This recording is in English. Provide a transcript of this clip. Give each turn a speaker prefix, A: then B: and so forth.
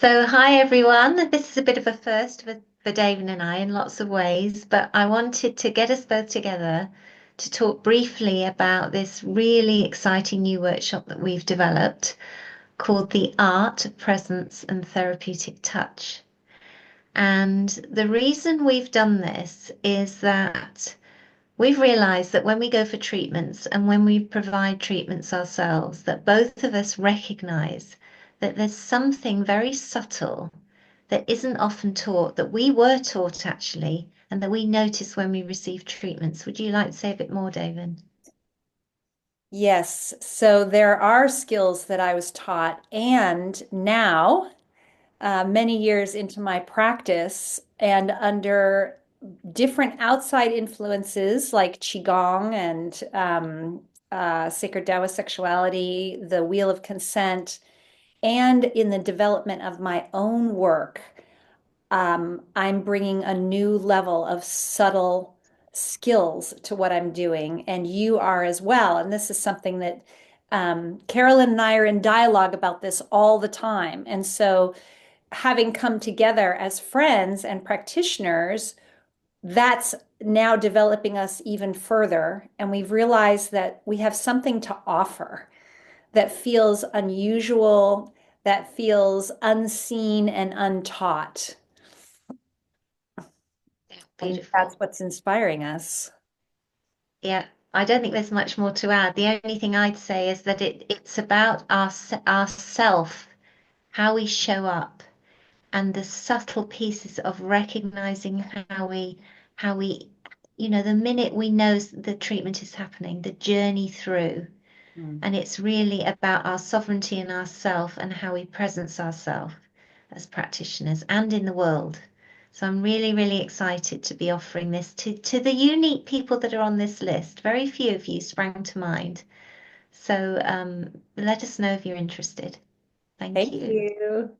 A: Hi everyone. This is a bit of a first for Daven and I in lots of ways, but I wanted to get us both together to talk briefly about this really exciting new workshop that we've developed called The Art of Presence and Therapeutic Touch. And the reason we've done this is that we've realized that when we go for treatments and when we provide treatments ourselves, that both of us recognize that there's something very subtle that isn't often taught, that we were taught actually, and that we notice when we receive treatments. Would you like to say a bit more, David?
B: Yes, so there are skills that I was taught, and now, many years into my practice, and under different outside influences like Qigong and sacred Taoist sexuality, the Wheel of Consent, and in the development of my own work, I'm bringing a new level of subtle skills to what I'm doing, and you are as well. And this is something that Carolyn and I are in dialogue about this all the time. And so, having come together as friends and practitioners, that's now developing us even further. And we've realized that we have something to offer that feels unusual, that feels unseen and untaught. And that's
A: Beautiful.
B: what's inspiring us.
A: Yeah, I don't think there's much more to add. The only thing I'd say is that it's about our self, how we show up, and the subtle pieces of recognizing how we the minute we know the treatment is happening, the journey through,
B: Mm.
A: and it's really about our sovereignty in ourself and how we presence ourselves as practitioners and in the world. So I'm really, really excited to be offering this to the unique people that are on this list. Very few of you sprang to mind. So let us know if you're interested. Thank
B: Thank
A: you.
B: you.